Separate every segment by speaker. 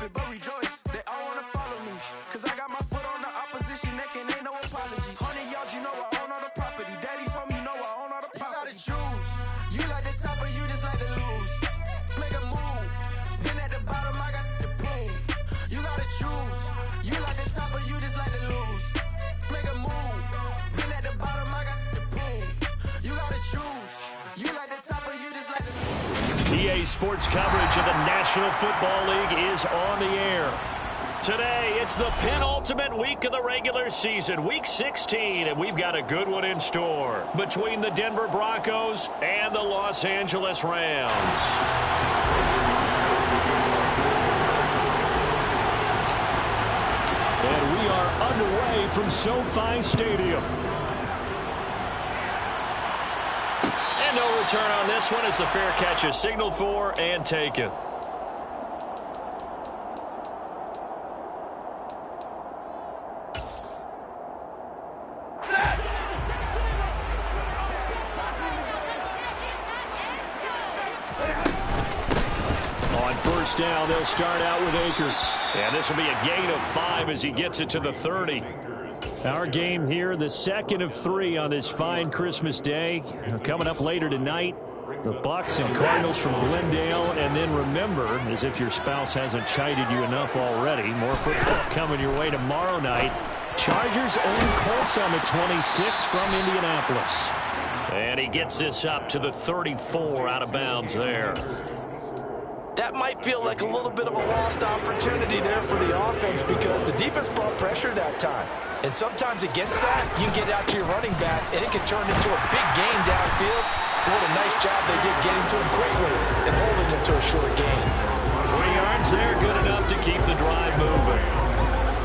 Speaker 1: stupid but rejoice. They all wanna follow me, cause I got my foot on the opposition neck and ain't no apologies. 100 yards, you know I own all the property. Daddy's home, you know I own all the property. You gotta choose. You like the top or you just like to lose. Make a move. Been at the bottom, I got the proof. You gotta choose. You like the top or you just like to lose. Make a move. Been at the bottom, I got the proof. You gotta choose. You like the top or you just like to lose.
Speaker 2: EA Sports coverage of the National Football League is on the air. Today, it's the penultimate week of the regular season, Week 16, and we've got a good one in store between the Denver Broncos and the Los Angeles Rams. And we are underway from SoFi Stadium. And no return on this one as the fair catch is signaled for and taken. First down, they'll start out with Akers. And this will be a gain of 5 as he gets it to the 30. Our game here, the second of 3 on this fine Christmas day. Coming up later tonight, the Bucs and Cardinals from Glendale. And then remember, as if your spouse hasn't chided you enough already, more football coming your way tomorrow night. Chargers and Colts on the 26th from Indianapolis. And he gets this up to the 34 out of bounds there.
Speaker 3: That might feel like a little bit of a lost opportunity there for the offense because the defense brought pressure that time. And sometimes against that, you can get out to your running back, and it can turn into a big gain downfield. What a nice job they did getting to him quickly and holding him to a short gain.
Speaker 2: 3 yards there, good enough to keep the drive moving.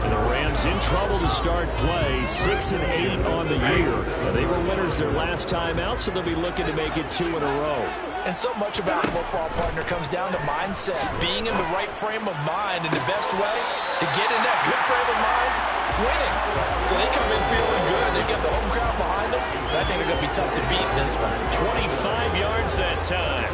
Speaker 2: And the Rams in trouble to start play, 6-8 on the year. They were winners their last time out, so they'll be looking to make it 2 in a row.
Speaker 3: And so much about football, partner, comes down to mindset. Being in the right frame of mind, and the best way to get in that good frame of mind, winning. So they come in feeling good. They've got the home crowd behind them. And I think they're going to be tough to beat in this one.
Speaker 2: 25 yards that time.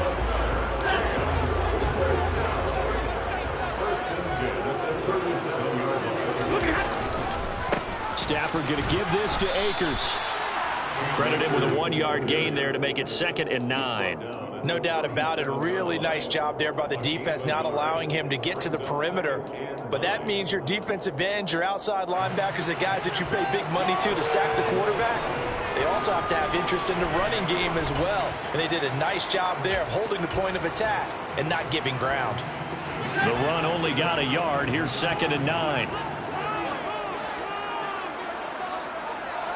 Speaker 2: Stafford going to give this to Akers. Credit him with a 1-yard gain there to make it 2nd and 9.
Speaker 3: No doubt about it. A really nice job there by the defense, not allowing him to get to the perimeter. But that means your defensive ends, your outside linebackers, the guys that you pay big money to sack the quarterback, they also have to have interest in the running game as well. And they did a nice job there of holding the point of attack and not giving ground.
Speaker 2: The run only got a yard. Here's 2nd and 9.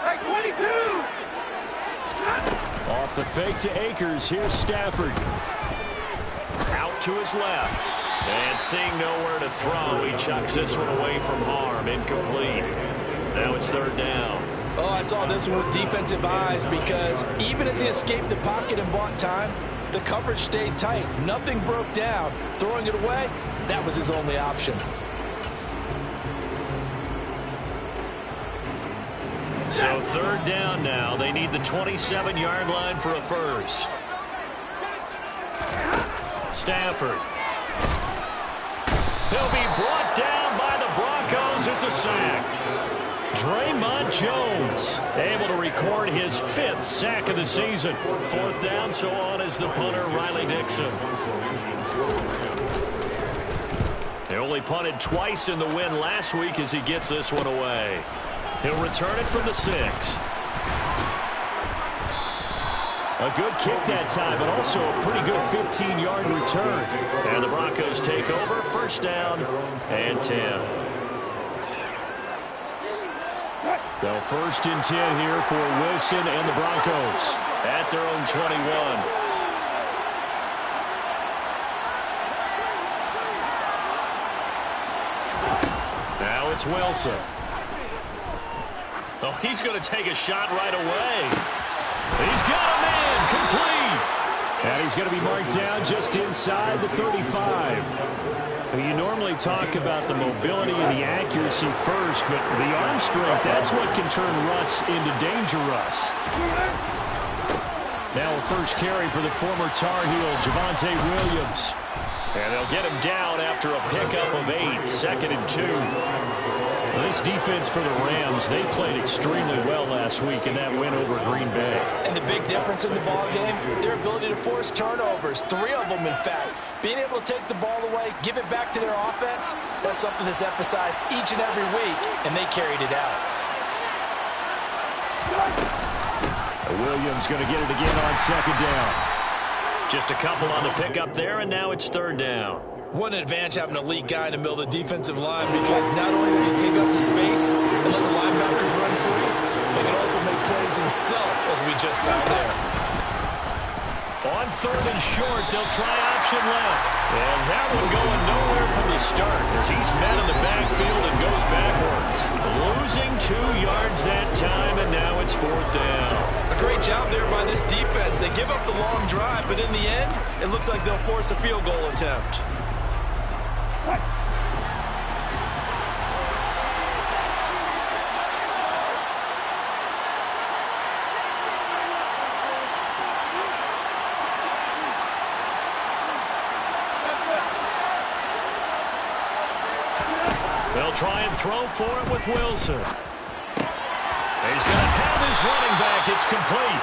Speaker 4: Hey, 22!
Speaker 2: Off the fake to Akers. Here's Stafford. Out to his left. And seeing nowhere to throw, he chucks this one away from harm. Incomplete. Now it's 3rd down.
Speaker 3: Oh, I saw this one with defensive eyes because even as he escaped the pocket and bought time, the coverage stayed tight. Nothing broke down. Throwing it away, that was his only option.
Speaker 2: So 3rd down now. They need the 27-yard line for a first. Stafford. He'll be brought down by the Broncos. It's a sack. Draymond Jones able to record his 5th sack of the season. 4th down, so on is the punter, Riley Dixon. They only punted twice in the win last week as he gets this one away. He'll return it from the 6. A good kick that time, but also a pretty good 15-yard return. And the Broncos take over, 1st down and 10. So 1st and 10 here for Wilson and the Broncos at their own 21. Now it's Wilson. Oh, he's going to take a shot right away. He's got a man complete. And he's going to be marked down just inside the 35. You normally talk about the mobility and the accuracy first, but the arm strength, that's what can turn Russ into Danger Russ. Now a first carry for the former Tar Heel, Javonte Williams. And they'll get him down after after a pickup of 8, 2nd and 2. Well, this defense for the Rams, they played extremely well last week in that win over Green Bay.
Speaker 3: And the big difference in the ball game, their ability to force turnovers, 3 of them in fact. Being able to take the ball away, give it back to their offense, that's something that's emphasized each and every week, and they carried it out.
Speaker 2: Williams going to get it again on 2nd down. Just a couple on the pickup there, and now it's 3rd down.
Speaker 3: What an advantage having an elite guy in the middle of the defensive line, because not only does he take up the space and let the linebackers run free, but he can also make plays himself, as we just saw there.
Speaker 2: On 3rd and short, they'll try option left. And that one going nowhere from the start as he's met in the backfield and goes backwards. Losing 2 yards that time, and now it's 4th down.
Speaker 3: A great job there by this defense. They give up the long drive, but in the end, it looks like they'll force a field goal attempt.
Speaker 2: They'll try and throw for it with Wilson. He's going to have his running back. It's complete.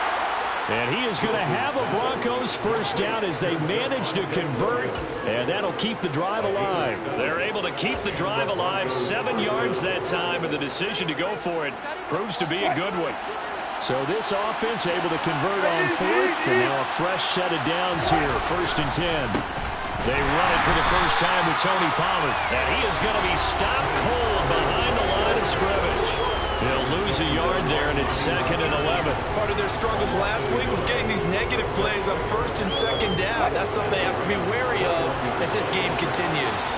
Speaker 2: And he is going to have a Broncos first down as they manage to convert, and that'll keep the drive alive. They're able to keep the drive alive, 7 yards that time, and the decision to go for it proves to be a good one. So this offense able to convert on 4th, and now a fresh set of downs here, 1st and 10. They run it for the first time with Tony Pollard, and he is going to be stopped cold behind the line of scrimmage. He'll lose a yard there, and it's 2nd and 11.
Speaker 3: Part of their struggles last week was getting these negative plays on 1st and 2nd down. That's something they have to be wary of as this game continues.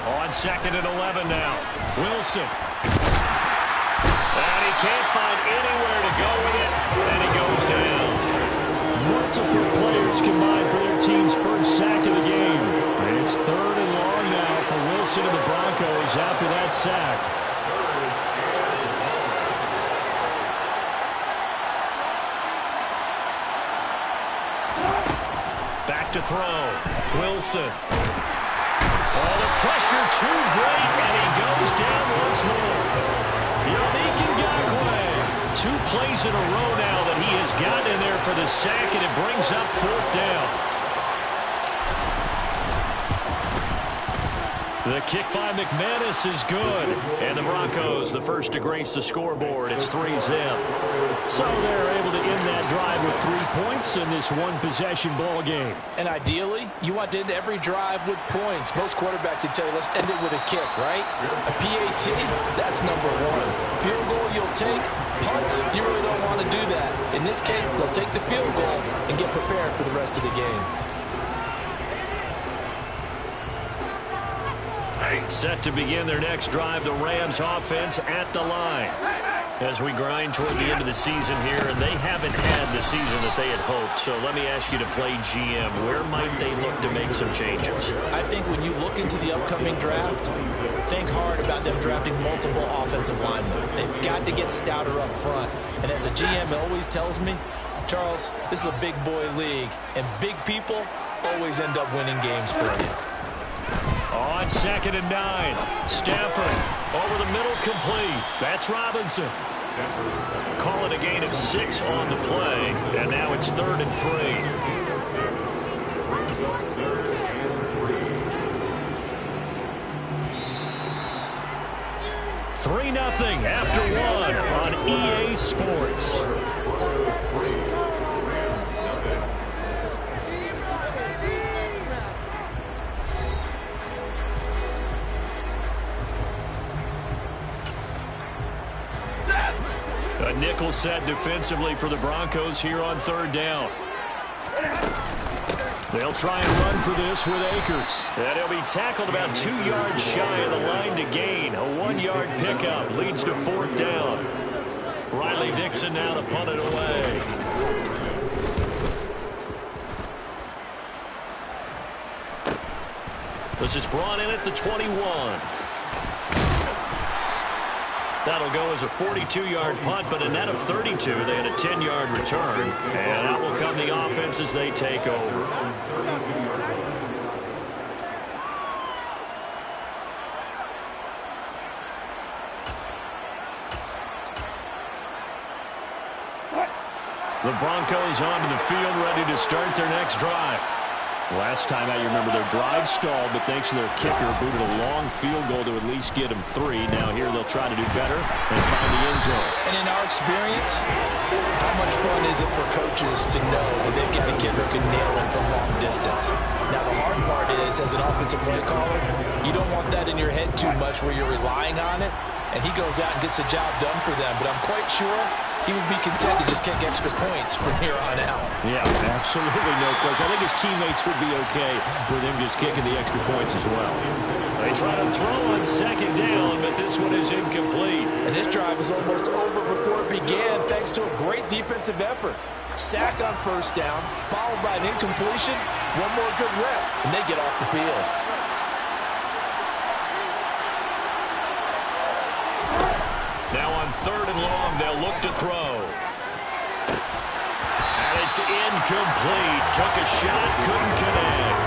Speaker 2: On 2nd and 11 now. Wilson. And he can't find anywhere to go with it, and he goes down. Multiple players combined for their team's first sack of the game. And it's 3rd and long now for Wilson and the Broncos after that sack. Back to throw. Wilson. Oh, the pressure too great, and he goes down once more. Yannick Ngakoue. 2 plays in a row now that he has gotten in there for the sack, and it brings up 4th down. The kick by McManus is good. And the Broncos, the first to grace the scoreboard. It's 3-zip. So they're able to end that drive with 3 points in this one-possession ball game.
Speaker 3: And ideally, you want to end every drive with points. Most quarterbacks would tell you, let's end it with a kick, right? A PAT, that's number 1. Field goal you'll take. Punts, you really don't want to do that. In this case, they'll take the field goal and get prepared for the rest of the game.
Speaker 2: Set to begin their next drive, the Rams offense at the line. As we grind toward the end of the season here, and they haven't had the season that they had hoped. So let me ask you to play GM. Where might they look to make some changes?
Speaker 3: I think when you look into the upcoming draft, think hard about them drafting multiple offensive linemen. They've got to get stouter up front. And as a GM, it always tells me, Charles, this is a big boy league, and big people always end up winning games for you.
Speaker 2: On 2nd and 9, Stafford over the middle, complete. That's Robinson. Call it a gain of 6 on the play, and now it's 3rd and 3. 3-0 after 1 on EA Sports. A nickel set defensively for the Broncos here on 3rd down. They'll try and run for this with Akers. And he'll be tackled about 2 yards shy of the line to gain. A 1-yard pickup leads to 4th down. Riley Dixon now to punt it away. This is brought in at the 21. That'll go as a 42-yard punt, but a net of 32. They had a 10-yard return, and out will come the offense as they take over. The Broncos onto the field, ready to start their next drive. Last time out, you remember their drive stalled, but thanks to their kicker, booted a long field goal to at least get them 3. Now here they'll try to do better and find the end zone.
Speaker 3: And in our experience, how much fun is it for coaches to know that they've got a kicker who can nail it from long distance? Now the hard part is, as an offensive play caller, you don't want that in your head too much where you're relying on it, and he goes out and gets the job done for them. But I'm quite sure he would be content to just kick extra points from here on out.
Speaker 2: Yeah, absolutely no question. I think his teammates would be okay with him just kicking the extra points as well. They try to throw on second down, but this one is incomplete.
Speaker 3: And this drive is almost over before it began, thanks to a great defensive effort. Sack on first down, followed by an incompletion, one more good rep, and they get off the field.
Speaker 2: Now on 3rd and long, they'll look to throw. And it's incomplete. Took a shot, couldn't connect.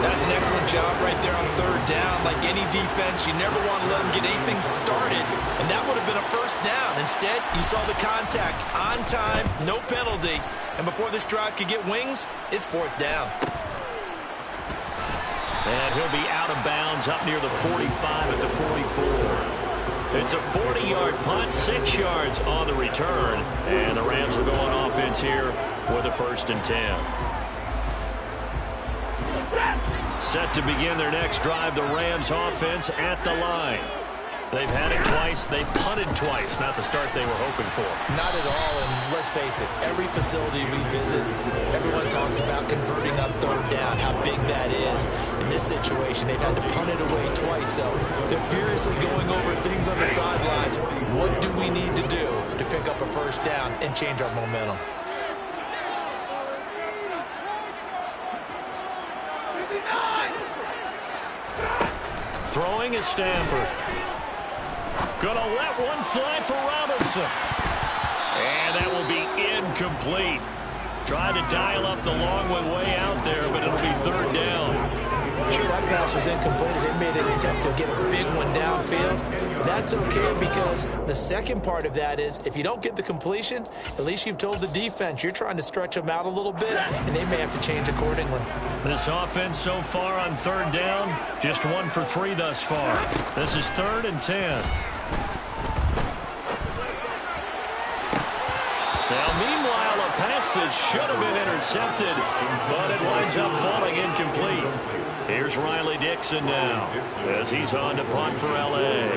Speaker 3: That's an excellent job right there on 3rd down. Like any defense, you never want to let them get anything started. And that would have been a first down. Instead, you saw the contact on time, no penalty. And before this drive could get wings, it's 4th down.
Speaker 2: And he'll be out of bounds up near the 45 at the 44. It's a 40-yard punt, 6 yards on the return. And the Rams will go on offense here with a 1st and 10. Set to begin their next drive, the Rams offense at the line. They've had it twice. They've punted twice. Not the start they were hoping for.
Speaker 3: Not at all, and let's face it, every facility we visit, everyone talks about converting up 3rd down, how big that is. In this situation, they've had to punt it away twice, so they're furiously going over things on the sidelines. What do we need to do to pick up a 1st down and change our momentum?
Speaker 2: Throwing is Stanford. Gonna let one fly for Robinson. And that will be incomplete. Tried to dial up the long one way out there, but it'll be 3rd down.
Speaker 3: Sure, that pass was incomplete as they made an attempt to get a big one downfield. But that's okay because the second part of that is if you don't get the completion, at least you've told the defense you're trying to stretch them out a little bit, and they may have to change accordingly.
Speaker 2: This offense so far on 3rd down, just 1 for 3 thus far. This is 3rd and 10. Now, meanwhile, a pass that should have been intercepted, but it winds up falling incomplete. Here's Riley Dixon now as he's on to punt for L.A.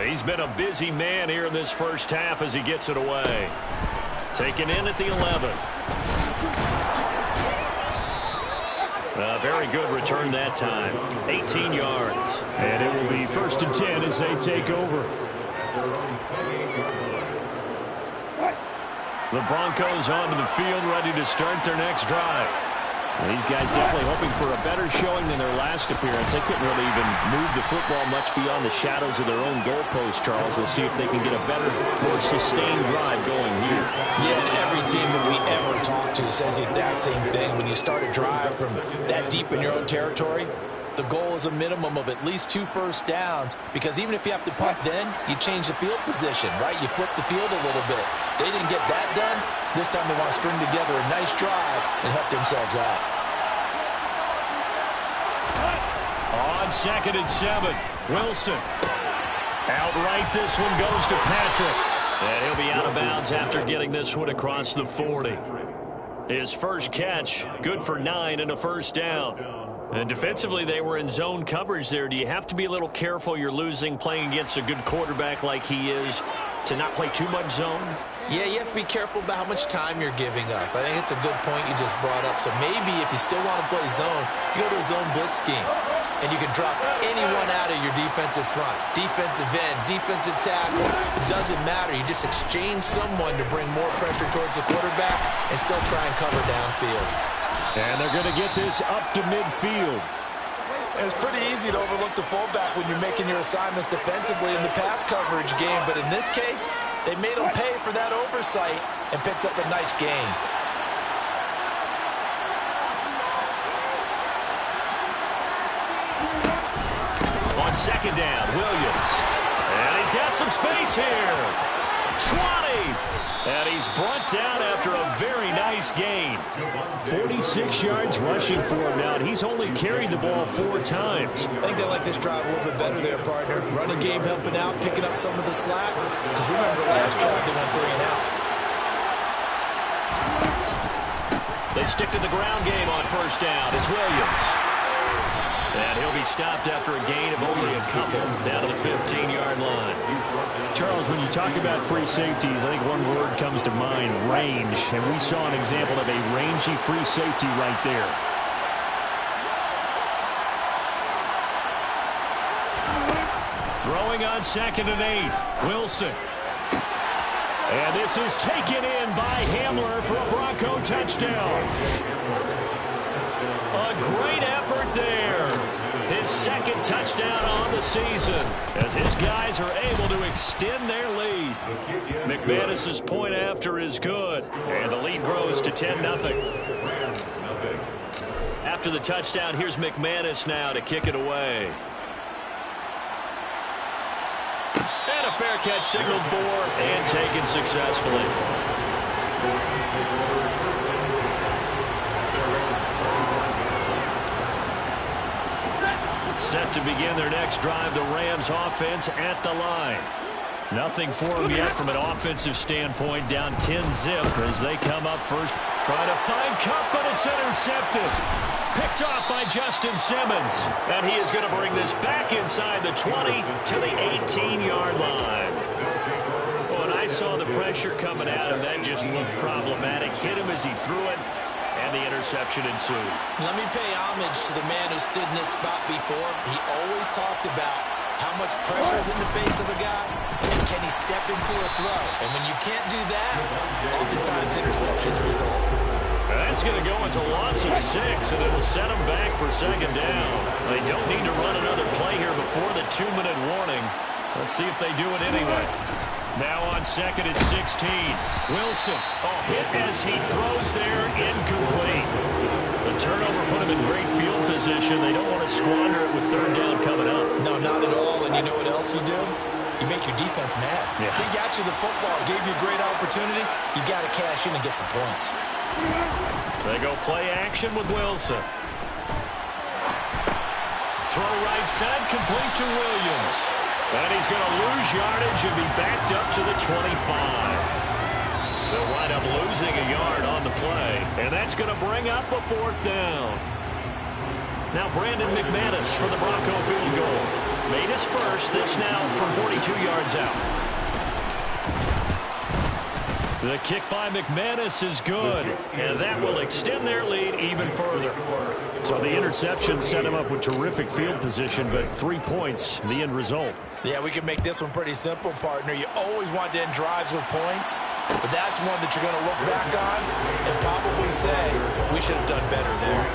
Speaker 2: He's been a busy man here in this first half as he gets it away. Taken in at the 11. A very good return that time. 18 yards. And it will be 1st and 10 as they take over. The Broncos onto the field, ready to start their next drive. These guys definitely hoping for a better showing than their last appearance. They couldn't really even move the football much beyond the shadows of their own goalpost, Charles. We'll see if they can get a better, more sustained drive going here.
Speaker 3: Yeah, and every team that we ever talk to says the exact same thing. When you start a drive from that deep in your own territory, the goal is a minimum of at least 2 first downs, because even if you have to punt then, you change the field position, right? You flip the field a little bit. They didn't get that done. This time they want to string together a nice drive and help themselves out.
Speaker 2: On 2nd and 7, Wilson. Outright, this one goes to Patrick. And he'll be out of bounds after getting this one across the 40. His first catch, good for 9 and a 1st down. And defensively, they were in zone coverage there. Do you have to be a little careful you're losing playing against a good quarterback like he is to not play too much zone?
Speaker 3: Yeah, you have to be careful about how much time you're giving up. I think it's a good point you just brought up. So maybe if you still want to play zone, you go to a zone blitz scheme. And you can drop anyone out of your defensive front. Defensive end, defensive tackle. It doesn't matter. You just exchange someone to bring more pressure towards the quarterback and still try and cover downfield.
Speaker 2: And they're going to get this up to midfield.
Speaker 3: It's pretty easy to overlook the fullback when you're making your assignments defensively in the pass coverage game, but in this case, they made him pay for that oversight and picks up a nice gain.
Speaker 2: On second down, Williams. And he's got some space here. 20. And he's brought down after a very nice gain. 46 yards rushing for him now, and he's only carried the ball 4 times.
Speaker 3: I think they like this drive a little bit better there, partner. Running game helping out, picking up some of the slack. Because remember, last drive they went 3 and out.
Speaker 2: They stick to the ground game on first down. It's Williams. And he'll be stopped after a gain of only a couple down to the 15-yard line.
Speaker 5: Charles, when you talk about free safeties, I think one word comes to mind, range. And we saw an example of a rangy free safety right there.
Speaker 2: Throwing on 2nd and 8. Wilson. And this is taken in by Hamler for a Bronco touchdown. A great effort there. His 2nd touchdown on the season as his guys are able to extend their lead. McManus's point after is good, and the lead grows to 10-0. After the touchdown, here's McManus now to kick it away. And a fair catch signaled for and taken successfully. Set to begin their next drive, the Rams offense at the line. Nothing for them yet from an offensive standpoint, down 10-zip as they come up first. Trying to find Cup, but it's intercepted. Picked off by Justin Simmons. And he is going to bring this back inside the 20 to the 18-yard line. When I saw the pressure coming at him, that just looked problematic. Hit him as he threw it. And the interception ensued.
Speaker 3: Let me pay homage to the man who stood in this spot before. He always talked about how much pressure is in the face of a guy, and can he step into a throw. And when you can't do that, oftentimes interceptions result.
Speaker 2: That's going to go as a loss of 6, and it'll set them back for 2nd down. They don't need to run another play here before the 2-minute warning. Let's see if they do it anyway. Now on 2nd and 16. Wilson, hit as he throws there, incomplete. The turnover put him in great field position. They don't want to squander it with 3rd down coming up.
Speaker 3: No, not at all. And you know what else you do? You make your defense mad.
Speaker 2: Yeah.
Speaker 3: They got you the football, gave you a great opportunity. You got to cash in and get some points.
Speaker 2: They go play action with Wilson. Throw right side, complete to Williams. And he's going to lose yardage and be backed up to the 25. They'll wind up losing a yard on the play. And that's going to bring up a 4th down. Now Brandon McManus for the Bronco field goal. Made his first, this now from 42 yards out. The kick by McManus is good, and that will extend their lead even further. So the interception set him up with terrific field position, but 3 points, the end result.
Speaker 3: Yeah, we can make this one pretty simple, partner. You always want to end drives with points, but that's one that you're going to look back on and probably say, we should have done better there.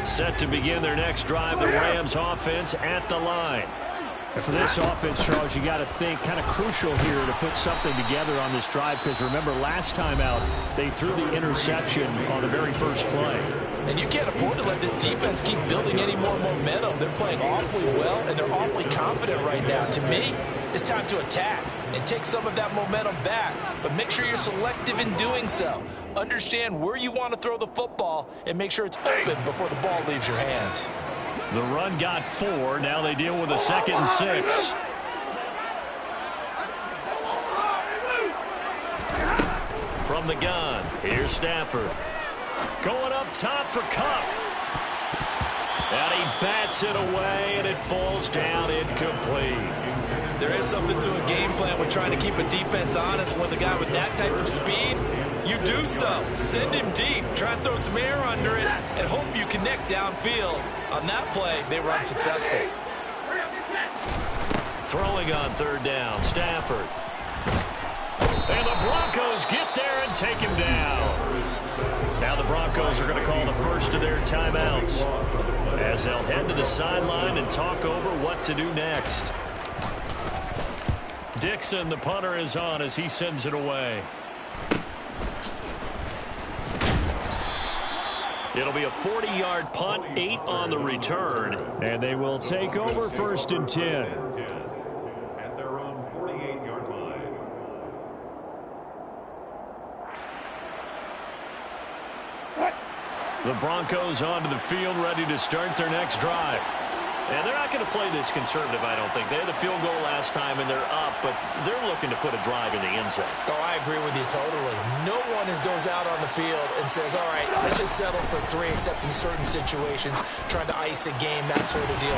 Speaker 2: Set to begin their next drive, the Rams offense at the line.
Speaker 5: And for this offense, Charles, you got to think kind of crucial here to put something together on this drive, because remember last time out they threw the interception on the very first play.
Speaker 3: And you can't afford to let this defense keep building any more momentum. They're playing awfully well, and they're awfully confident right now. To me, it's time to attack and take some of that momentum back, but make sure you're selective in doing so. Understand where you want to throw the football and make sure it's open before the ball leaves your hands.
Speaker 2: The run got 4. Now they deal with a 2nd and 6. From the gun, here's Stafford. Going up top for Cup. And he bats it away, and it falls down incomplete.
Speaker 3: There is something to a game plan with trying to keep a defense honest with a guy with that type of speed. You do so. Send him deep. Try and throw some air under it and hope you connect downfield. On that play, they were unsuccessful.
Speaker 2: Throwing on third down, Stafford. And the Broncos get there and take him down. Now the Broncos are going to call the first of their timeouts as they'll head to the sideline and talk over what to do next. Dixon, the punter, is on as he sends it away. It'll be a 40-yard punt, 8 on the return, and they will take over first and 10.
Speaker 6: At their own 48-yard line.
Speaker 2: The Broncos onto the field, ready to start their next drive. And they're not going to play this conservative, I don't think. They had a field goal last time, and they're up, but they're looking to put a drive in the end zone.
Speaker 3: Oh, I agree with you totally. No one goes out on the field and says, all right, let's just settle for 3, except in certain situations, trying to ice a game, that sort of deal.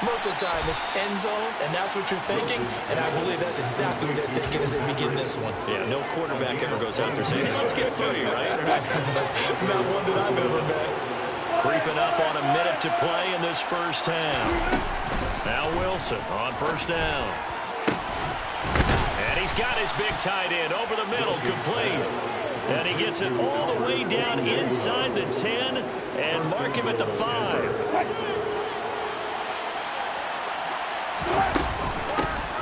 Speaker 3: Most of the time, it's end zone, and that's what you're thinking, and I believe that's exactly what they're thinking as they begin this one.
Speaker 2: Yeah, no quarterback ever goes out there saying, hey, let's get 3, right?
Speaker 3: Not one that I've ever met.
Speaker 2: Creeping up on a minute to play in this first half. Now Wilson on first down. And he's got his big tight end over the middle, complete. And he gets it all the way down inside the 10 and mark him at the 5.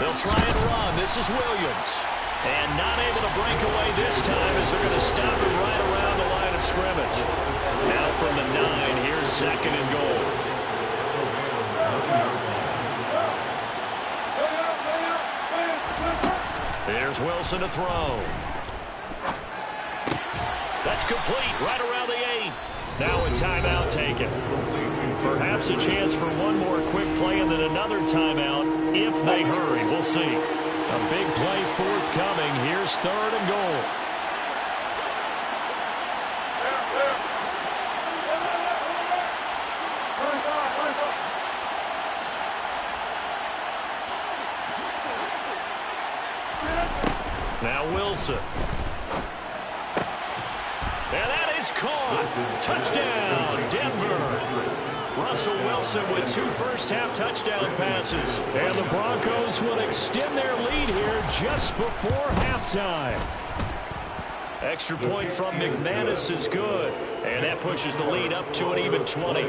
Speaker 2: They'll try and run. This is Williams. And not able to break away this time as they're going to stop him right around the line of scrimmage. Now from the 9, here's second and goal. Here's Wilson to throw. That's complete right around the 8. Now a timeout taken. Perhaps a chance for one more quick play and then another timeout if they hurry. We'll see. A big play forthcoming. Here's third and goal. Now Wilson. And that is caught. Touchdown, Denver. Russell Wilson with 2 first-half touchdown passes. And the Broncos will extend their lead here just before halftime. Extra point from McManus is good. And that pushes the lead up to an even 20.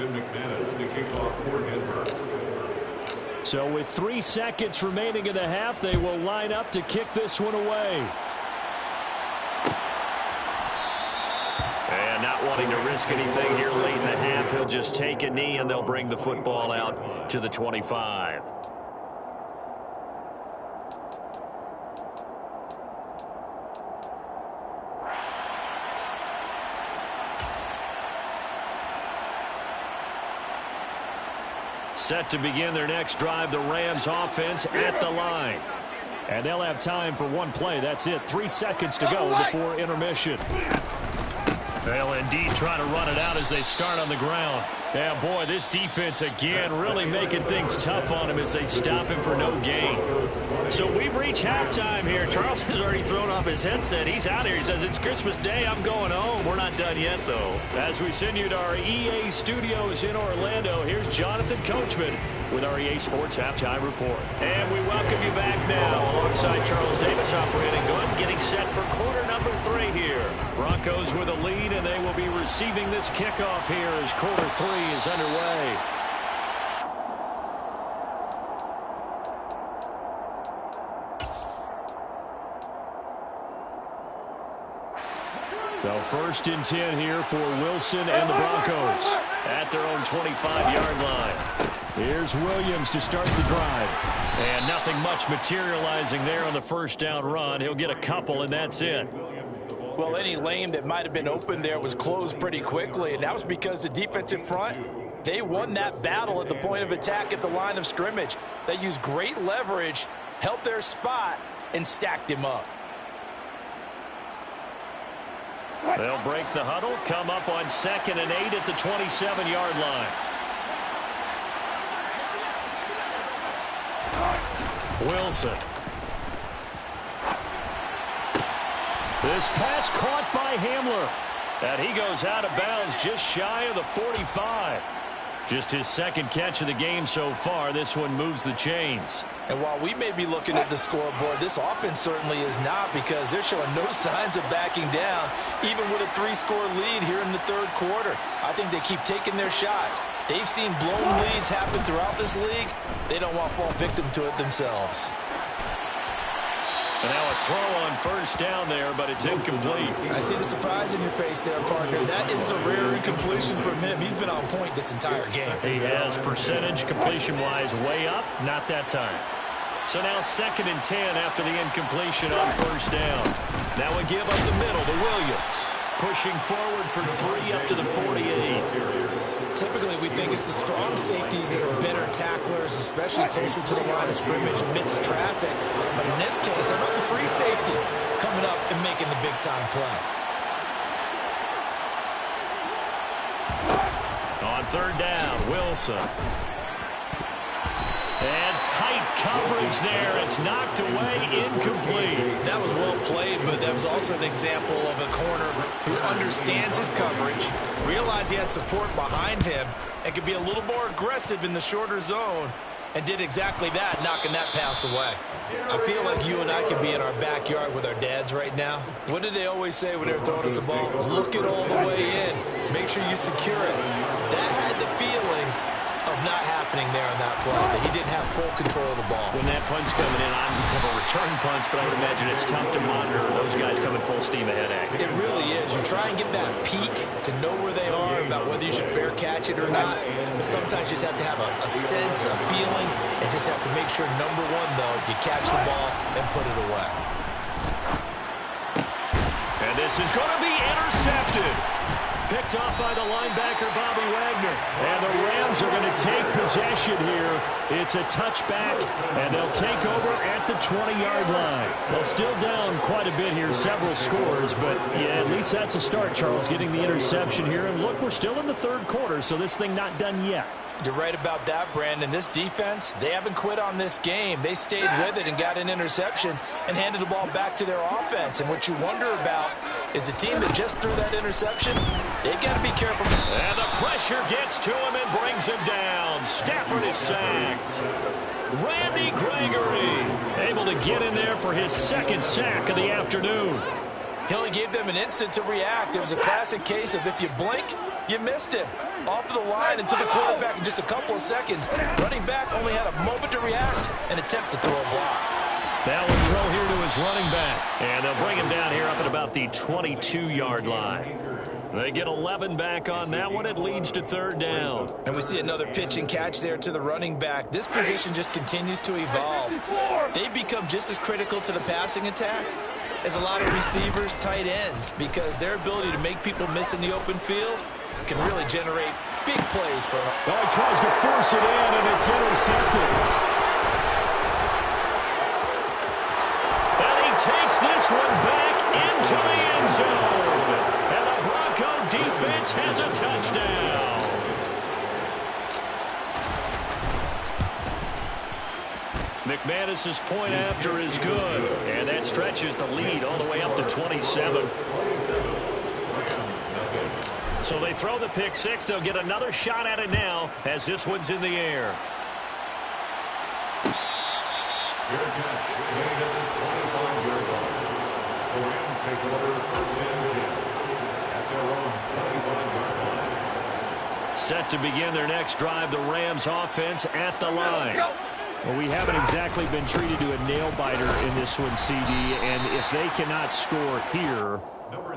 Speaker 6: McManus to kick off for Denver.
Speaker 2: So with 3 seconds remaining in the half, they will line up to kick this one away. And not wanting to risk anything here late in the half, he'll just take a knee and they'll bring the football out to the 25. Set to begin their next drive, the Rams offense at the line. And they'll have time for one play. That's it. 3 seconds to go before intermission. They'll indeed try to run it out as they start on the ground. Yeah, boy, this defense again really making things tough on him as they stop him for no gain. So we've reached halftime here. Charles has already thrown off his headset. He's out here. He says, it's Christmas Day. I'm going home. We're not done yet, though. As we send you to our EA studios in Orlando, here's Jonathan Coachman with our EA Sports Halftime Report. And we welcome you back now alongside Charles Davis operating good, getting set for quarter number 3 here. Broncos with a lead, and they will be receiving this kickoff here as quarter 3 is underway. So first and 10 here for Wilson and the Broncos at their own 25-yard line. Here's Williams to start the drive. And nothing much materializing there on the first down run. He'll get a couple, and that's it.
Speaker 3: Well, any lane that might have been open there was closed pretty quickly, and that was because the defensive front They won that battle at the point of attack at the line of scrimmage. They used great leverage, held their spot, and stacked him up.
Speaker 2: They'll break the huddle, come up on 2nd and 8 at the 27-yard line. Wilson. This pass caught by Hamler. And he goes out of bounds just shy of the 45. Just his 2nd catch of the game so far. This one moves the chains.
Speaker 3: And while we may be looking at the scoreboard, this offense certainly is not, because they're showing no signs of backing down, even with a 3-score lead here in the 3rd quarter. I think they keep taking their shots. They've seen blown leads happen throughout this league. They don't want to fall victim to it themselves.
Speaker 2: And now a throw on 1st down there, but it's incomplete.
Speaker 3: I see the surprise in your face there, partner. That is a rare incompletion from him. He's been on point this entire game.
Speaker 2: He has percentage completion-wise way up, not that time. So now 2nd and 10 after the incompletion on 1st down. Now we give up the middle to Williams. Pushing forward for 3 up to the 48.
Speaker 3: Typically, we think it's the strong safeties that are better tacklers, especially closer to the line of scrimmage amidst traffic. But in this case, how about the free safety coming up and making the big-time play?
Speaker 2: On 3rd down, Wilson. And tight coverage there. It's knocked away, incomplete.
Speaker 3: That was well played, but that was also an example of a corner who understands his coverage, realized he had support behind him, and could be a little more aggressive in the shorter zone, and did exactly that, knocking that pass away. I feel like you and I could be in our backyard with our dads right now. What did they always say when they were throwing us the ball? Look it all the way in. Make sure you secure it. That had the feeling of not happening there on that play, that he didn't have full control of the ball.
Speaker 2: When that punt's coming in, I'm going to return punts, but I would imagine it's tough to monitor those guys coming full steam ahead at.
Speaker 3: It really is. You try and get that peek to know where they are, about whether you should fair catch it or not, but sometimes you just have to have a sense, a feeling, and just have to make sure, number one, though, you catch the ball and put it away.
Speaker 2: And this is going to be intercepted. Picked off by the linebacker, Bobby Wagner. And the Rams are going to take possession here. It's a touchback, and they'll take over at the 20-yard line. They'll still down quite a bit here, several scores, but yeah, at least that's a start, Charles, getting the interception here. And look, we're still in the 3rd quarter, so this thing not done yet.
Speaker 3: You're right about that, Brandon. This defense, they haven't quit on this game. They stayed with it and got an interception and handed the ball back to their offense. And what you wonder about is the team that just threw that interception, they've got to be careful.
Speaker 2: And the pressure gets to him and brings him down. Stafford is sacked. Randy Gregory able to get in there for his 2nd sack of the afternoon.
Speaker 3: He only gave them an instant to react. It was a classic case of if you blink, you missed him. Off of the line into the quarterback in just a couple of seconds. Running back only had a moment to react and attempt to throw a block.
Speaker 2: That will throw here to his running back. And they'll bring him down here up at about the 22-yard line. They get 11 back on that one. It leads to 3rd down.
Speaker 3: And we see another pitch and catch there to the running back. This position just continues to evolve. They become just as critical to the passing attack as a lot of receivers, tight ends, because their ability to make people miss in the open field can really generate big plays for them.
Speaker 2: Oh, he tries to force it in, and it's intercepted. And he takes this one back into the end zone. And the Bronco defense has a touchdown. McManus's point after is good. And that stretches the lead all the way up to 27. So they throw the pick 6. They'll get another shot at it now as this one's in the air.
Speaker 6: Fair catch made at the 25-yard line. The Rams take over 1st and 10 at their own 25-yard line.
Speaker 2: Set to begin their next drive, the Rams offense at the line. Well, we haven't exactly been treated to a nail-biter in this one, CD, and if they cannot score here,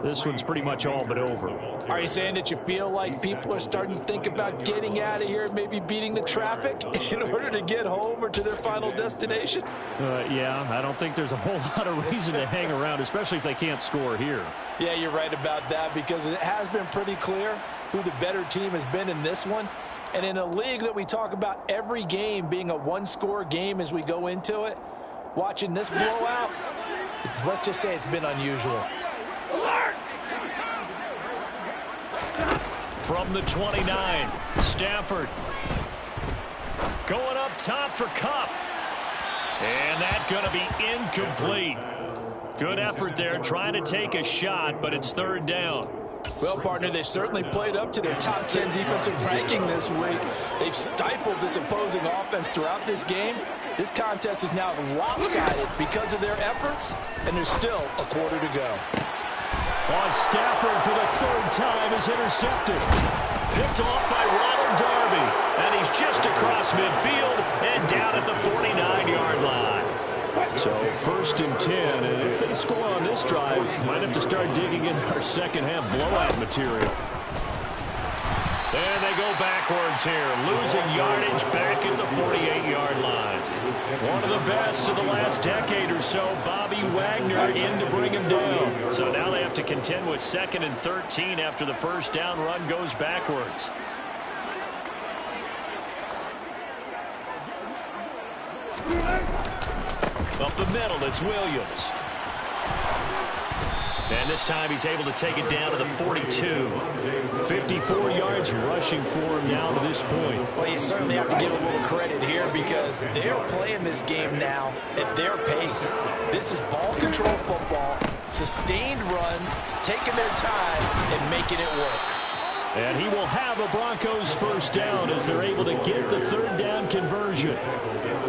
Speaker 2: this one's pretty much all but over.
Speaker 3: Are you saying that you feel like people are starting to think about getting out of here, maybe beating the traffic in order to get home or to their final destination?
Speaker 2: Yeah, I don't think there's a whole lot of reason to hang around, especially if they can't score here.
Speaker 3: Yeah, you're right about that, because it has been pretty clear who the better team has been in this one. And in a league that we talk about every game being a one-score game as we go into it, watching this blowout, let's just say it's been unusual.
Speaker 2: From the 29, Stafford going up top for Kupp. And that's going to be incomplete. Good effort there, trying to take a shot, but it's third down.
Speaker 3: Well, partner, they've certainly played up to their top 10 defensive ranking this week. They've stifled this opposing offense throughout this game. This contest is now lopsided because of their efforts, and there's still a quarter to go.
Speaker 2: On Stafford for the third time is intercepted. Picked off by Ronald Darby, and he's just across midfield and down at the 49-yard line. So 1st and 10, and if they score on this drive, might have to start digging in our second-half blowout material. And they go backwards here, losing yardage back at the 48-yard line. One of the best of the last decade or so, Bobby Wagner in to bring him down. So now they have to contend with 2nd and 13 after the first down run goes backwards. Up the middle, it's Williams. And this time he's able to take it down to the 42. 54 yards rushing for him now to this point.
Speaker 3: Well, you certainly have to give a little credit here because they're playing this game now at their pace. This is ball control football, sustained runs, taking their time and making it work.
Speaker 2: And he will have a Broncos first down as they're able to get the third down conversion.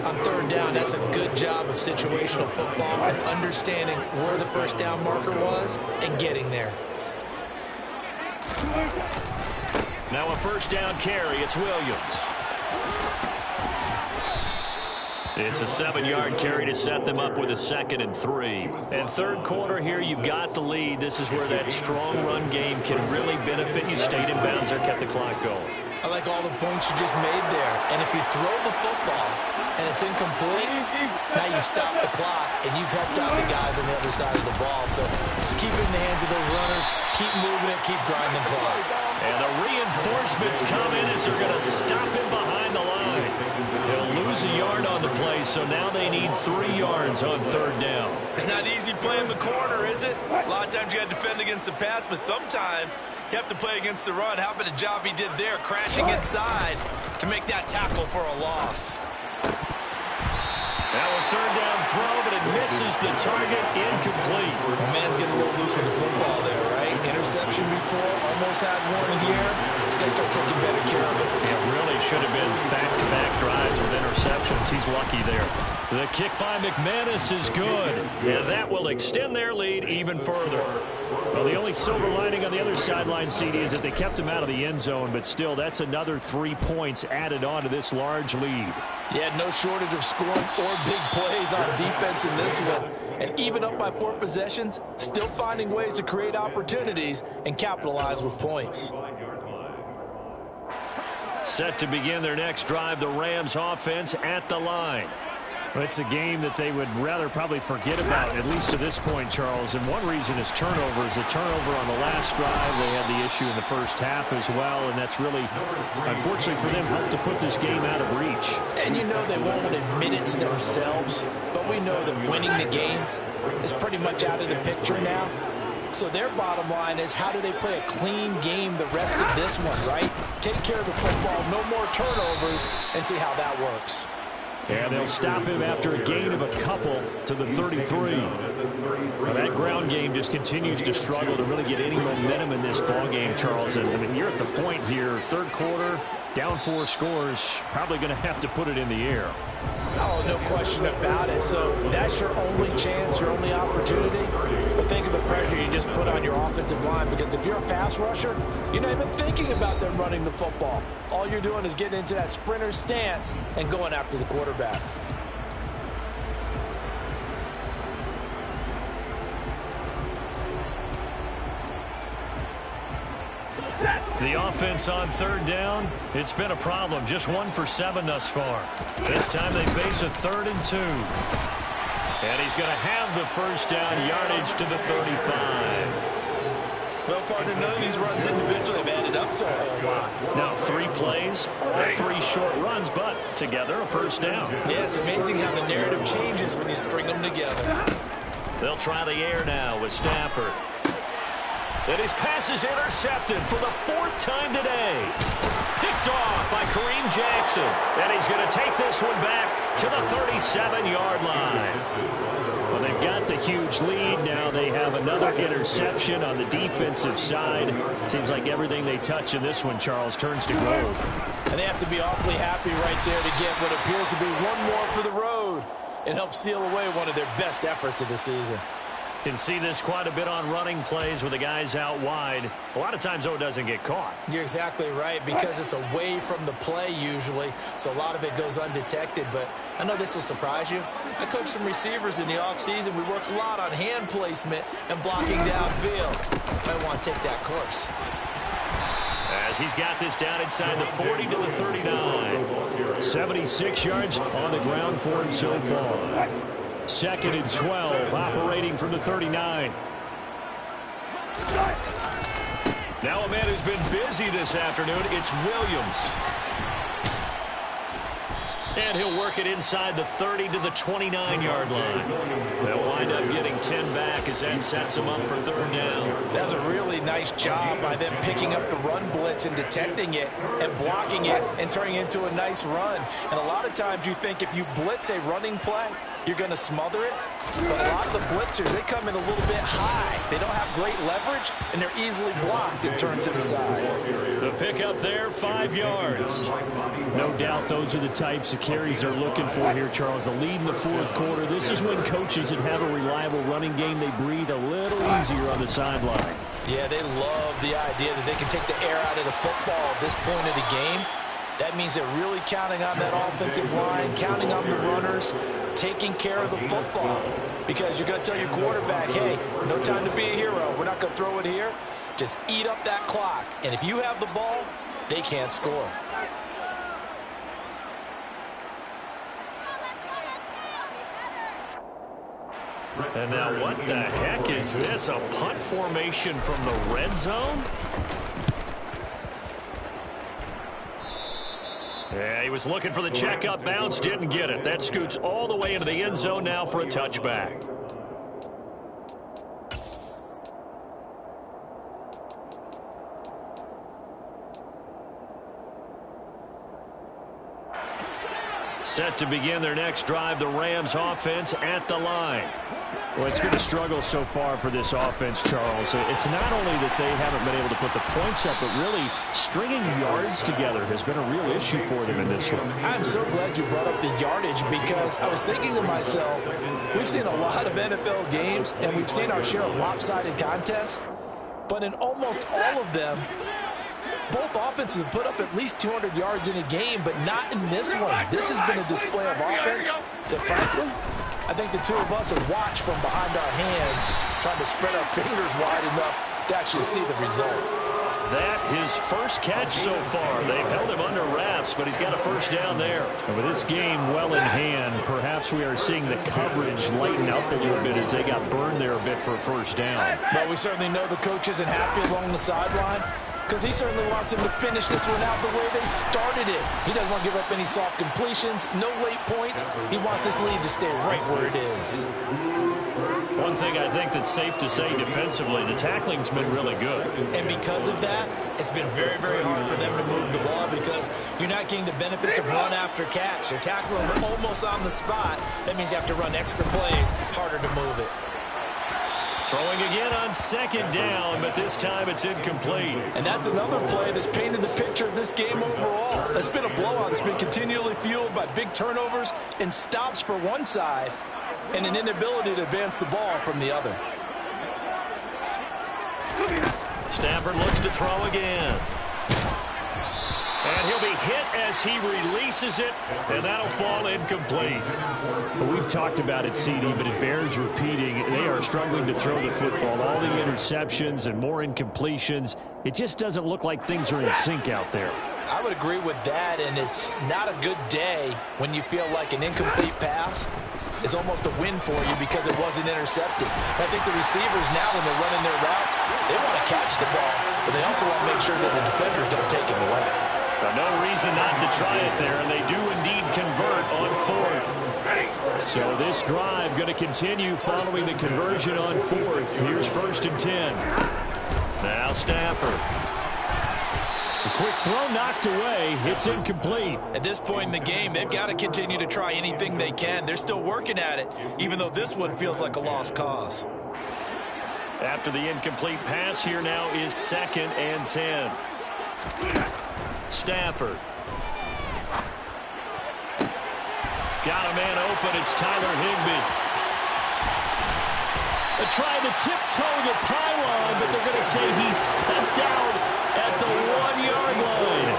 Speaker 3: On third down, that's a good job of situational football and understanding where the first down marker was and getting there.
Speaker 2: Now a first down carry, it's Williams. It's a 7-yard carry to set them up with a 2nd and 3. And third quarter here, you've got the lead. This is where that strong run game can really benefit you. Stayed in bounds or kept the clock going.
Speaker 3: I like all the points you just made there. And if you throw the football and it's incomplete, now you stop the clock and you've helped out the guys on the other side of the ball. So keep it in the hands of those runners, keep moving it, keep grinding the clock.
Speaker 2: And the reinforcements come in as they're going to stop him behind the line. They'll lose a yard on the play, so now they need 3 yards on third down.
Speaker 7: It's not easy playing the corner, is it? A lot of times you got to defend against the pass, but sometimes you have to play against the run. How about the job he did there, crashing inside to make that tackle for a loss?
Speaker 2: Now a third down throw, but it misses the target, incomplete.
Speaker 3: The man's getting a little loose with the football there, right? Interception before, almost had one here. He's got to start taking better care of it.
Speaker 2: It really should have been back-to-back drives with interceptions. He's lucky there. The kick by McManus is good, and that will extend their lead even further. Well, the only silver lining on the other sideline, CD, is that they kept him out of the end zone, but still, that's another 3 points added on to this large lead.
Speaker 3: Yeah, no shortage of scoring or big plays on defense in this one. And even up by 4 possessions, still finding ways to create opportunities and capitalize with points.
Speaker 2: Set to begin their next drive, the Rams offense at the line.
Speaker 5: Well, it's a game that they would rather probably forget about, at least to this point, Charles. And one reason is turnovers. A turnover on the last drive. They had the issue in the first half as well, and that's really, unfortunately for them, helped to put this game out of reach.
Speaker 3: And you know they won't admit it to themselves, but we know that winning the game is pretty much out of the picture now. So their bottom line is, how do they play a clean game the rest of this one, right? Take care of the football, no more turnovers, and see how that works.
Speaker 5: And they'll stop him after a gain of a couple to the 33. Now that ground game just continues to struggle to really get any momentum in this ball game, Charles. And I mean, you're at the point here, third quarter, down 4 scores, probably going to have to put it in the air.
Speaker 3: Oh, no question about it. So that's your only chance, your only opportunity. But think of the pressure you just put on your offensive line, because if you're a pass rusher, you're not even thinking about them running the football. All you're doing is getting into that sprinter stance and going after the quarterback.
Speaker 2: The offense on third down, it's been a problem. Just 1 for 7 thus far. This time they face a 3rd and 2. And he's going to have the first down, yardage to the 35.
Speaker 7: Well, partner, none of these runs individually have added up to a whole lot.
Speaker 5: Now 3 plays, 3 short runs, but together a first down.
Speaker 7: Yeah, it's amazing how the narrative changes when you string them together.
Speaker 5: They'll try the air now with Stafford. And his pass is intercepted for the 4th time today. Picked off by Kareem Jackson. And he's going to take this one back to the 37-yard line. Well, they've got the huge lead. Now they have another interception on the defensive side. Seems like everything they touch in this one, Charles, turns to gold.
Speaker 3: And they have to be awfully happy right there to get what appears to be one more for the road. It helps seal away one of their best efforts of the season.
Speaker 5: Can see this quite a bit on running plays with the guys out wide. A lot of times, though, it doesn't get caught.
Speaker 3: You're exactly right, because it's away from the play usually, so a lot of it goes undetected. But I know this will surprise you. I coach some receivers in the offseason. We work a lot on hand placement and blocking downfield. I want to take that course.
Speaker 5: As he's got this down inside the 40 to the 39. 76 yards on the ground for him so far. 2nd and 12, operating from the 39. Now a man who's been busy this afternoon, it's Williams. And he'll work it inside the 30 to the 29-yard line. They'll wind up getting 10 back as that sets them up for 3rd down.
Speaker 3: That's a really nice job by them picking up the run blitz and detecting it and blocking it and turning it into a nice run. And a lot of times you think if you blitz a running play, you're going to smother it. But a lot of the blitzers, they come in a little bit high. They don't have great leverage, and they're easily blocked and turned to the side.
Speaker 5: The pickup there, 5 yards. No doubt those are the types of carries they're looking for here, Charles. The lead in the 4th quarter. This is when coaches that have a reliable running game, they breathe a little easier on the sideline.
Speaker 3: Yeah, they love the idea that they can take the air out of the football at this point of the game. That means they're really counting on that offensive line, counting on the runners, taking care of the football. Because you're going to tell your quarterback, hey, no time to be a hero. We're not going to throw it here. Just eat up that clock. And if you have the ball, they can't score.
Speaker 5: And now what the heck is this? A punt formation from the red zone? Yeah, he was looking for the checkup bounce, didn't get it. That scoots all the way into the end zone now for a touchback. Set to begin their next drive, the Rams offense at the line. Well, it's been a struggle so far for this offense, Charles. It's not only that they haven't been able to put the points up, but really stringing yards together has been a real issue for them in this one.
Speaker 3: I'm so glad you brought up the yardage, because I was thinking to myself, we've seen a lot of NFL games, and we've seen our share of lopsided contests, but in almost all of them, both offenses have put up at least 200 yards in a game, but not in this one. This has been a display of offense that, frankly, I think the two of us have watched from behind our hands, trying to spread our fingers wide enough to actually see the result.
Speaker 5: That his first catch so far. They've held him under wraps, but he's got a first down there. And with this game well in hand, perhaps we are seeing the coverage lighten up a little bit as they got burned there a bit for a first down.
Speaker 3: Well, we certainly know the coach isn't happy along the sideline, because he certainly wants him to finish this one out the way they started it. He doesn't want to give up any soft completions, no late points. He wants his lead to stay right where it is.
Speaker 5: One thing I think that's safe to say defensively, the tackling's been really good.
Speaker 3: And because of that, it's been very, very hard for them to move the ball, because you're not getting the benefits of run after catch. You're tackling them almost on the spot. That means you have to run extra plays, harder to move it.
Speaker 5: Throwing again on second down, but this time it's incomplete.
Speaker 3: And that's another play that's painted the picture of this game overall. It's been a blowout. It's been continually fueled by big turnovers and stops for one side and an inability to advance the ball from the other.
Speaker 5: Stafford looks to throw again. And he'll be hit as he releases it, and that'll fall incomplete. Well, we've talked about it, CD, but it bears repeating. They are struggling to throw the football. All the interceptions and more incompletions. It just doesn't look like things are in sync out there.
Speaker 3: I would agree with that, and it's not a good day when you feel like an incomplete pass is almost a win for you because it wasn't intercepted. I think the receivers now, when they're running their routes, they want to catch the ball, but they also want to make sure that the defenders don't take it away.
Speaker 2: No reason not to try it there, and they do indeed convert on fourth. So this drive going to continue following the conversion on fourth. Here's 1st and 10. Now Stafford. A quick throw knocked away. It's incomplete.
Speaker 7: At this point in the game, they've got to continue to try anything they can. They're still working at it, even though this one feels like a lost cause.
Speaker 2: After the incomplete pass, here now is 2nd and 10. Stafford. Got a man open. It's Tyler Higbee. They're trying to tiptoe the pylon, but they're going to say he stepped out at the 1-yard line.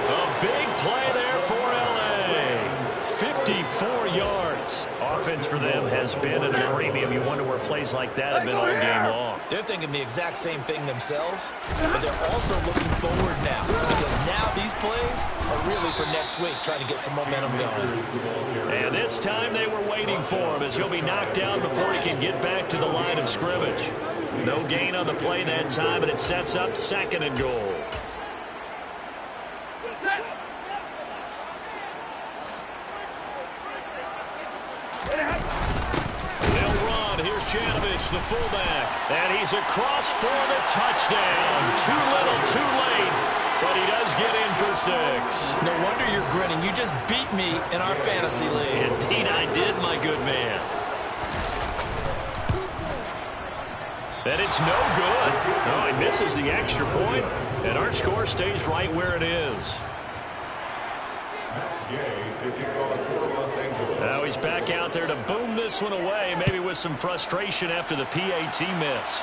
Speaker 2: A big play there for L.A. 54 yards. Offense for them has been at a premium. You wonder where plays like that have been all game long.
Speaker 7: They're thinking the exact same thing themselves, but they're also looking forward now because now these plays are really for next week, trying to get some momentum going.
Speaker 2: And this time they were waiting for him as he'll be knocked down before he can get back to the line of scrimmage. No gain on the play that time, and it sets up 2nd and goal. Janovich, the fullback, and he's across for the touchdown. Too little, too late, but he does get in for 6.
Speaker 7: No wonder you're grinning. You just beat me in our fantasy league.
Speaker 2: Indeed I did, my good man. And it's no good. Oh, he misses the extra point, and our score stays right where it is. Now he's back out there to boom this one away, maybe with some frustration after the PAT miss.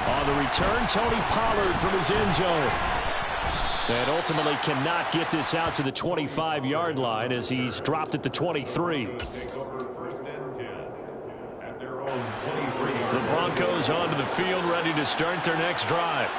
Speaker 2: On the return, Tony Pollard from his end zone. And ultimately cannot get this out to the 25-yard line as he's dropped at the 23. The Broncos onto the field, ready to start their next drive.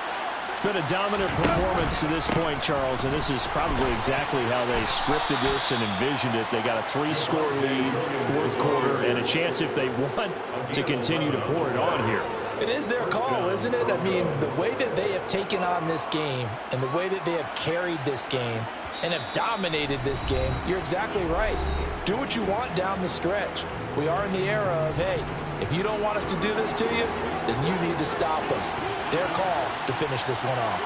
Speaker 2: It's been a dominant performance to this point, Charles, and this is probably exactly how they scripted this and envisioned it. They got a 3-score lead, 4th quarter, and a chance, if they want, to continue to pour it on here.
Speaker 3: It is their call, isn't it? I mean, the way that they have taken on this game and the way that they have carried this game and have dominated this game, you're exactly right. Do what you want down the stretch. We are in the era of, hey, if you don't want us to do this to you, then you need to stop us. Their call to finish this one off.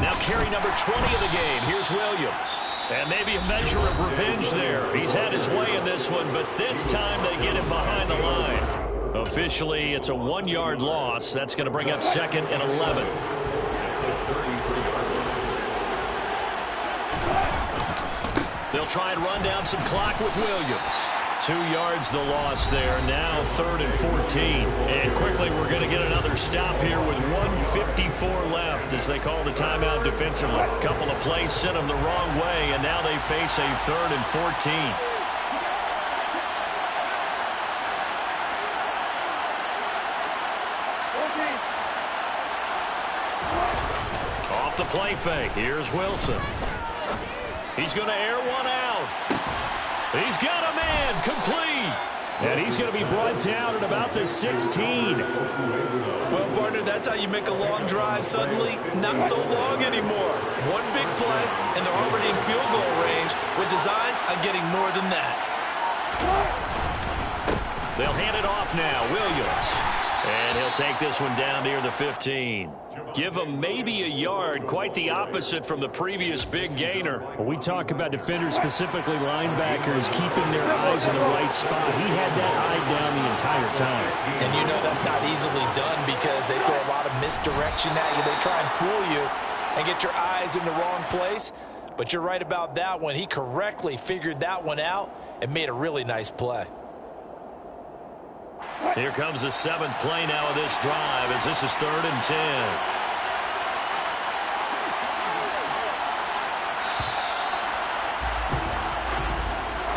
Speaker 2: Now carry number 20 of the game. Here's Williams. And maybe a measure of revenge there. He's had his way in this one, but this time they get him behind the line. Officially, it's a 1-yard loss. That's going to bring up 2nd and 11. They'll try and run down some clock with Williams. 2 yards the loss there. Now 3rd and 14. And quickly we're going to get another stop here with 1:54 left as they call the timeout defensively. A couple of plays sent them the wrong way, and now they face a 3rd and 14. Off the play fake. Here's Wilson. He's going to air one out. He's got a man complete. And he's going to be brought down at about the 16.
Speaker 7: Well, partner, that's how you make a long drive suddenly not so long anymore. One big play, and they're already in field goal range with designs on getting more than that.
Speaker 2: They'll hand it off now. Williams. And he'll take this one down near the 15. Give him maybe a yard. Quite the opposite from the previous big gainer. When we talk about defenders, specifically linebackers, keeping their eyes in the right spot, he had that eye down the entire time.
Speaker 3: And you know that's not easily done because they throw a lot of misdirection at you. They try and fool you and get your eyes in the wrong place. But you're right about that one. He correctly figured that one out and made a really nice play.
Speaker 2: Here comes the 7th play now of this drive as this is 3rd and 10.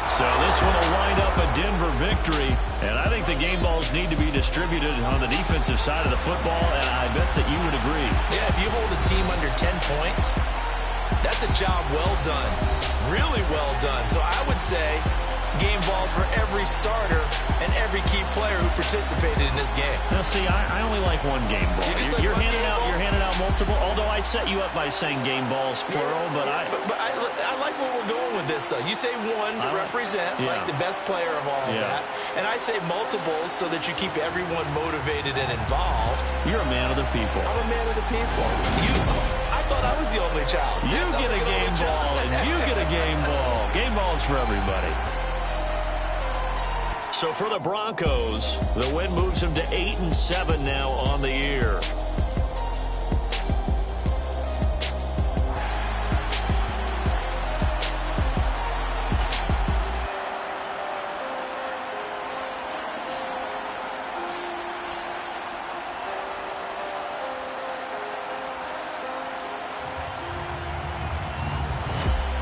Speaker 2: So this one will wind up a Denver victory And I think the game balls need to be distributed on the defensive side of the football, and I bet that you would agree.
Speaker 7: Yeah, if you hold a team under 10 points, that's a job well done, really well done. So I would say game balls for every starter and every key player who participated in this game.
Speaker 2: Now, see, I only like one game ball. You're handing out multiple, although I set you up by saying game balls, plural, but I
Speaker 7: like where we're going with this, though. You say one to represent, like the best player of all of that, and I say multiples so that you keep everyone motivated and involved.
Speaker 2: You're a man of the people.
Speaker 7: I'm a man of the people. I thought I was the only child.
Speaker 2: You get a game ball, and you get a game ball. Game balls for everybody. So for the Broncos, the win moves them to 8-7 now on the year.